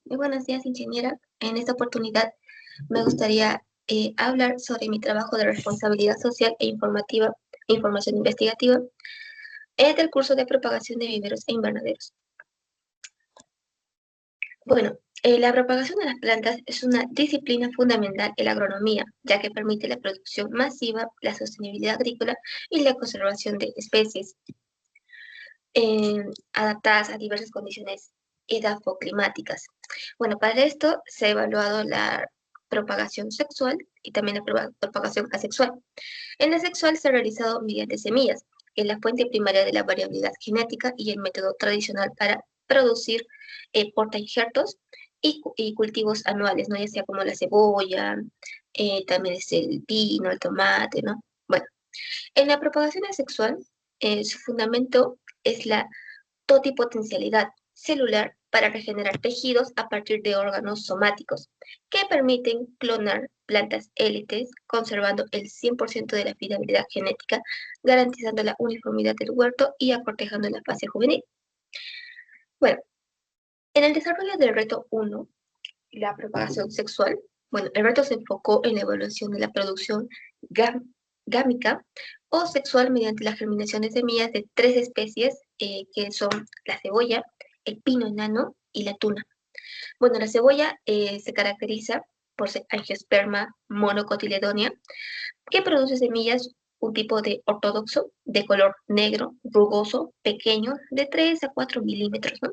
Muy buenos días, ingeniera. En esta oportunidad me gustaría hablar sobre mi trabajo de responsabilidad social e informativa e información investigativa del curso de propagación de viveros e invernaderos. Bueno, la propagación de las plantas es una disciplina fundamental en la agronomía, ya que permite la producción masiva, la sostenibilidad agrícola y la conservación de especies adaptadas a diversas condiciones edafoclimáticas. Bueno, para esto se ha evaluado la propagación sexual y también la propagación asexual. En la sexual se ha realizado mediante semillas, que es la fuente primaria de la variabilidad genética y el método tradicional para producir portainjertos y cultivos anuales, ¿no? Ya sea como la cebolla, también es el pino, el tomate, ¿no? Bueno, en la propagación asexual, su fundamento es la totipotencialidad celular para regenerar tejidos a partir de órganos somáticos que permiten clonar plantas élites, conservando el 100% de la fiabilidad genética, garantizando la uniformidad del huerto y acortejando la fase juvenil. Bueno, en el desarrollo del reto 1, la propagación sexual, bueno, el reto se enfocó en la evaluación de la producción gámica o sexual mediante la germinación de semillas de 3 especies que son la cebolla, el pino enano y la tuna. Bueno, la cebolla se caracteriza por ser angiosperma monocotiledonia, que produce semillas un tipo de ortodoxo de color negro, rugoso, pequeño, de 3 a 4 milímetros, ¿no?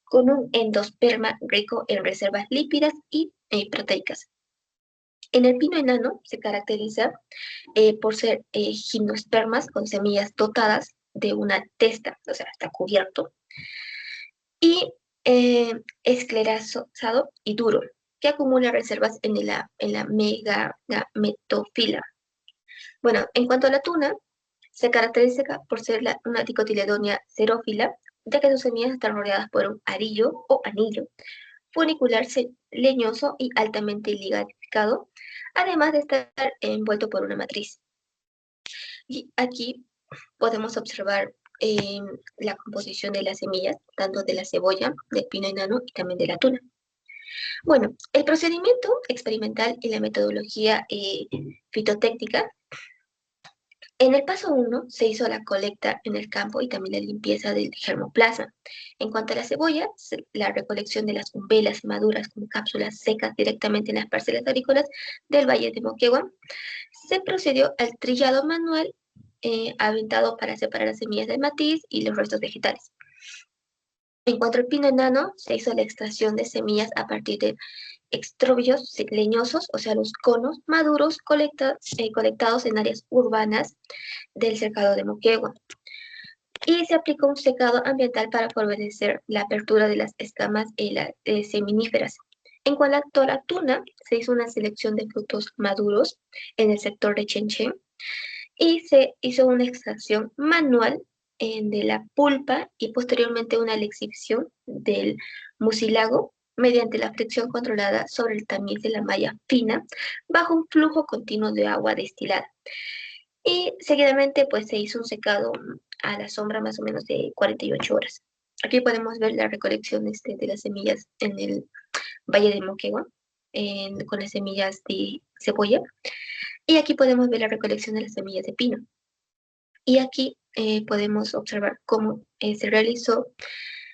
Con un endosperma rico en reservas lípidas y proteicas. En el pino enano se caracteriza por ser gimnospermas con semillas dotadas de una testa, o sea, está cubierto, y esclerosado y duro, que acumula reservas en la megametofila. Bueno, en cuanto a la tuna, se caracteriza por ser una dicotiledonia xerófila, ya que sus semillas están rodeadas por un arillo o anillo funicular leñoso y altamente ligadificado, además de estar envuelto por una matriz. Y aquí podemos observar la composición de las semillas, tanto de la cebolla, del pino enano y también de la tuna. Bueno, el procedimiento experimental y la metodología fitotécnica. En el paso 1 se hizo la colecta en el campo y también la limpieza del germoplasma. En cuanto a la cebolla, la recolección de las umbelas maduras como cápsulas secas directamente en las parcelas agrícolas del Valle de Moquegua. Se procedió al trillado manual aventado para separar las semillas del matiz y los restos vegetales. En cuanto al pino enano, se hizo la extracción de semillas a partir de extrobios leñosos, o sea, los conos maduros colectados en áreas urbanas del cercado de Moquegua. Y se aplicó un secado ambiental para favorecer la apertura de las escamas seminíferas. En cuanto a la tuna, se hizo una selección de frutos maduros en el sector de Chenchen y se hizo una extracción manual de la pulpa y posteriormente una lexiviación del mucílago mediante la fricción controlada sobre el tamiz de la malla fina bajo un flujo continuo de agua destilada. Y seguidamente pues se hizo un secado a la sombra más o menos de 48 horas. Aquí podemos ver la recolección de las semillas en el Valle de Moquegua, con las semillas de cebolla. Y aquí podemos ver la recolección de las semillas de pino. Y aquí podemos observar cómo se realizó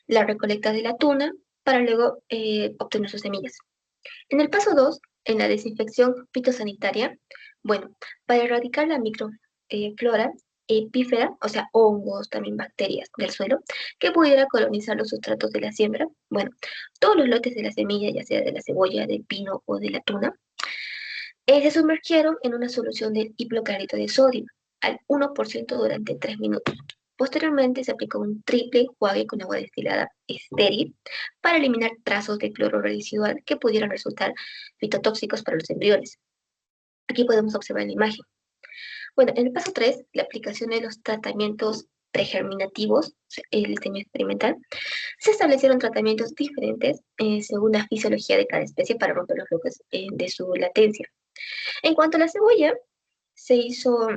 la recolecta de la tuna para luego obtener sus semillas. En el paso 2, en la desinfección fitosanitaria, bueno, para erradicar la microflora epífera, o sea, hongos, también bacterias del suelo, que pudiera colonizar los sustratos de la siembra, bueno, todos los lotes de la semilla, ya sea de la cebolla, del pino o de la tuna, se sumergieron en una solución de hipoclorito de sodio al 1% durante 3 minutos. Posteriormente se aplicó un triple enjuague con agua destilada estéril para eliminar trazos de cloro residual que pudieran resultar fitotóxicos para los embriones. Aquí podemos observar la imagen. Bueno, en el paso 3, la aplicación de los tratamientos pregerminativos, el diseño experimental, se establecieron tratamientos diferentes según la fisiología de cada especie para romper los bloques de su latencia. En cuanto a la cebolla, se hizo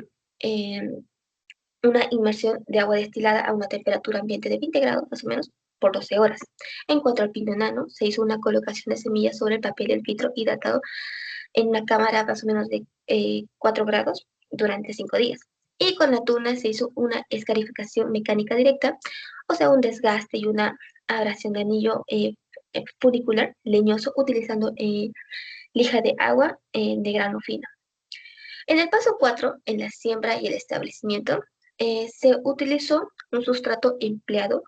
una inmersión de agua destilada a una temperatura ambiente de 20 grados más o menos por 12 horas. En cuanto al pino enano, se hizo una colocación de semillas sobre el papel del filtro hidratado en una cámara más o menos de 4 grados durante 5 días. Y con la tuna se hizo una escarificación mecánica directa, o sea, un desgaste y una abrasión de anillo funicular leñoso utilizando lija de agua de grano fino. En el paso 4, en la siembra y el establecimiento, se utilizó un sustrato empleado,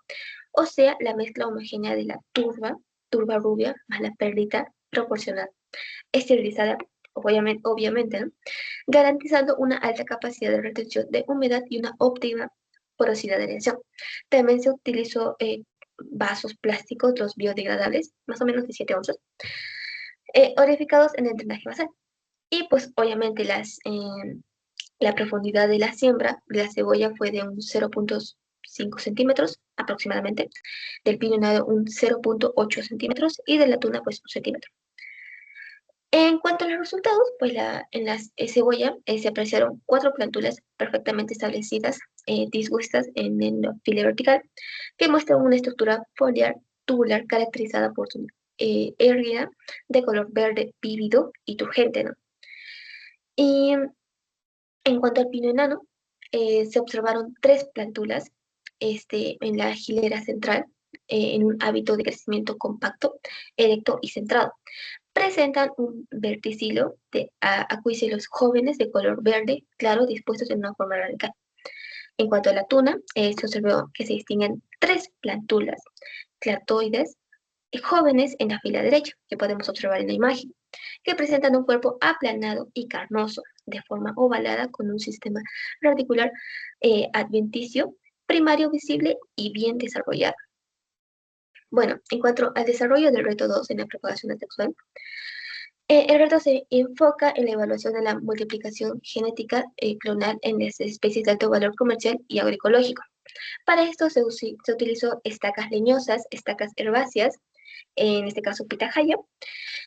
o sea, la mezcla homogénea de la turba rubia más la perlita proporcional, esterilizada, obviamente, ¿no? Garantizando una alta capacidad de retención de humedad y una óptima porosidad de adhesión. También se utilizó vasos plásticos, los biodegradables, más o menos de 7 onzas, orificados en el drenaje basal. Y pues obviamente la profundidad de la siembra de la cebolla fue de un 0,5 centímetros aproximadamente, del piñonado un 0,8 centímetros y de la tuna pues un centímetro. En cuanto a los resultados, pues en la cebolla se apreciaron 4 plántulas perfectamente establecidas, dispuestas en el file vertical, que muestran una estructura foliar tubular caracterizada por su erguida de color verde vívido y turgente, ¿no? Y en cuanto al pino enano, se observaron 3 plántulas en la hilera central, en un hábito de crecimiento compacto, erecto y centrado. Presentan un verticilo de acuícelos jóvenes de color verde claro dispuestos en una forma radical. En cuanto a la tuna, se observó que se distinguen 3 plántulas clatoides jóvenes en la fila derecha, que podemos observar en la imagen, que presentan un cuerpo aplanado y carnoso, de forma ovalada, con un sistema radicular adventicio, primario visible y bien desarrollado. Bueno, en cuanto al desarrollo del reto 2 en la propagación asexual, el reto se enfoca en la evaluación de la multiplicación genética clonal en las especies de alto valor comercial y agroecológico. Para esto se utilizó estacas leñosas, estacas herbáceas, en este caso pitahaya,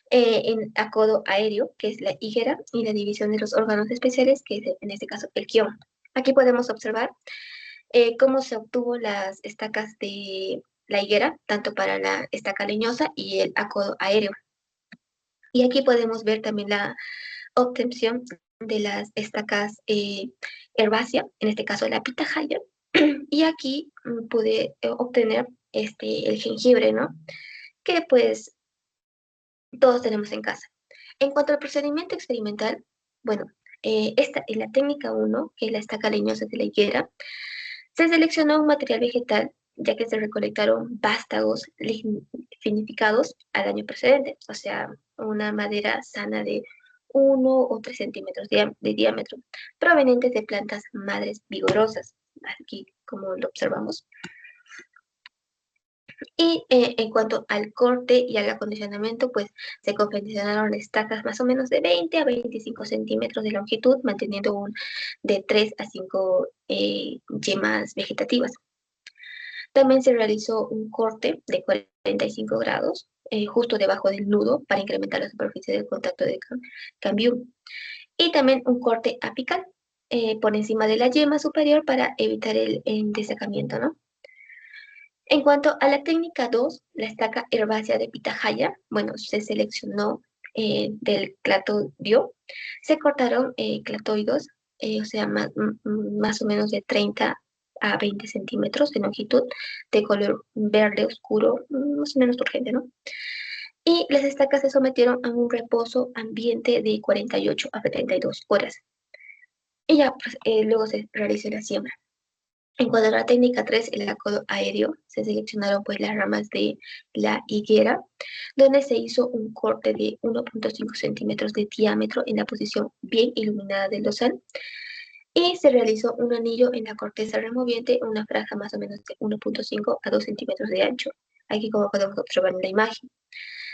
en acodo aéreo, que es la higuera, y la división de los órganos especiales, que es en este caso el quión. Aquí podemos observar cómo se obtuvo las estacas de la higuera, tanto para la estaca leñosa y el acodo aéreo. Y aquí podemos ver también la obtención de las estacas herbáceas, en este caso la pitahaya, y aquí pude obtener el jengibre, ¿no? Que pues todos tenemos en casa. En cuanto al procedimiento experimental, bueno, esta es la técnica 1, que es la estaca leñosa de la higuera. Se seleccionó un material vegetal, ya que se recolectaron vástagos lignificados al año precedente, o sea, una madera sana de 1 o 3 centímetros de diámetro, provenientes de plantas madres vigorosas, aquí como lo observamos. Y en cuanto al corte y al acondicionamiento, pues se confeccionaron estacas más o menos de 20 a 25 centímetros de longitud, manteniendo de 3 a 5 yemas vegetativas. También se realizó un corte de 45 grados, justo debajo del nudo, para incrementar la superficie del contacto de cambio. Y también un corte apical por encima de la yema superior para evitar el desacamiento, ¿no? En cuanto a la técnica 2, la estaca herbácea de pitahaya, bueno, se seleccionó del clatodio, se cortaron clatoides, o sea, más o menos de 30 a 20 centímetros de longitud, de color verde oscuro, más o menos turgente, ¿no? Y las estacas se sometieron a un reposo ambiente de 48 a 72 horas. Y ya, pues, luego se realizó la siembra. En cuanto a la técnica 3, el acodo aéreo, se seleccionaron pues las ramas de la higuera, donde se hizo un corte de 1,5 centímetros de diámetro en la posición bien iluminada del dosal, y se realizó un anillo en la corteza removiente, una franja más o menos de 1,5 a 2 centímetros de ancho, aquí como podemos observar en la imagen.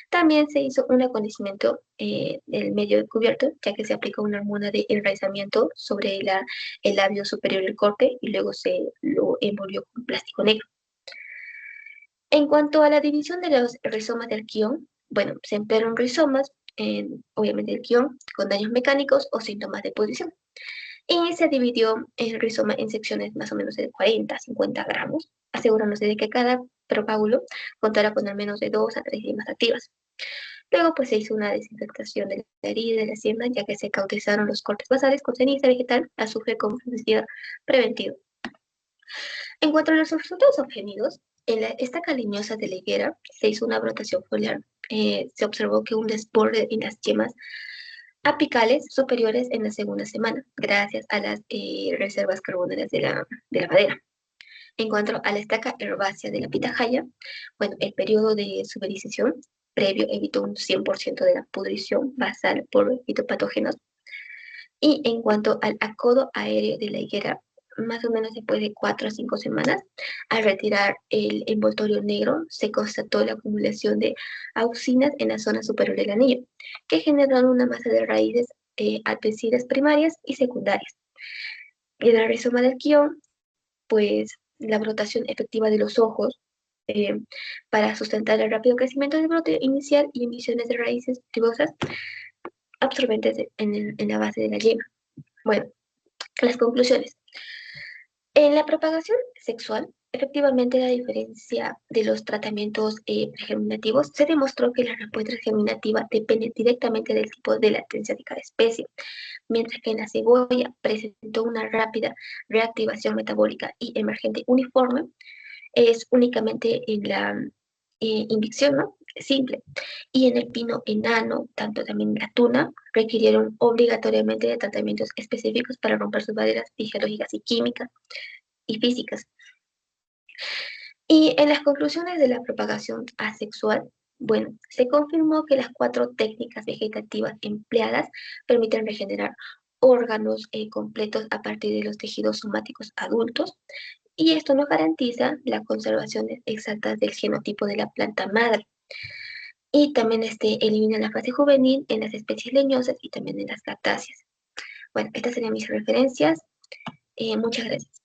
También se hizo un acondicionamiento del medio cubierto, ya que se aplicó una hormona de enraizamiento sobre el labio superior del corte y luego se lo envolvió con plástico negro. En cuanto a la división de los rizomas del guión, bueno, se emplearon rizomas, obviamente el guión, con daños mecánicos o síntomas de pudrición. Y se dividió el rizoma en secciones más o menos de 40 a 50 gramos, asegurándose de que cada propágulo contara con al menos de 2 a 3 yemas activas. Luego, pues se hizo una desinfectación de la herida y de la siembra, ya que se cautizaron los cortes basales con ceniza vegetal, azufre como fungicida preventivo. En cuanto a los resultados obtenidos, en la estaca leñosa de la higuera se hizo una brotación foliar. Se observó que un desborde en las yemas apicales superiores en la segunda semana, gracias a las reservas carboneras de la madera. En cuanto a la estaca herbácea de la pitahaya, bueno, el periodo de suberización previo evitó un 100% de la pudrición basal por fitopatógenos. Y en cuanto al acodo aéreo de la higuera, más o menos después de 4 a 5 semanas, al retirar el envoltorio negro, se constató la acumulación de auxinas en la zona superior del anillo, que generaron una masa de raíces alpecidas primarias y secundarias. Y en el rizoma del guión, pues la brotación efectiva de los ojos eh, para sustentar el rápido crecimiento del brote inicial y emisiones de raíces fibosas absorbentes en la base de la yema. Bueno, las conclusiones. En la propagación sexual, efectivamente, la diferencia de los tratamientos pregerminativos se demostró que la respuesta germinativa depende directamente del tipo de latencia de cada especie, mientras que en la cebolla presentó una rápida reactivación metabólica y emergente uniforme, es únicamente en la inyección, ¿no? Simple. Y en el pino enano, tanto también en la tuna, requirieron obligatoriamente de tratamientos específicos para romper sus barreras fisiológicas y químicas y físicas. Y en las conclusiones de la propagación asexual, bueno, se confirmó que las 4 técnicas vegetativas empleadas permiten regenerar órganos completos a partir de los tejidos somáticos adultos, y esto no garantiza la conservación exacta del genotipo de la planta madre. Y también elimina la fase juvenil en las especies leñosas y también en las cactáceas. Bueno, estas serían mis referencias. Muchas gracias.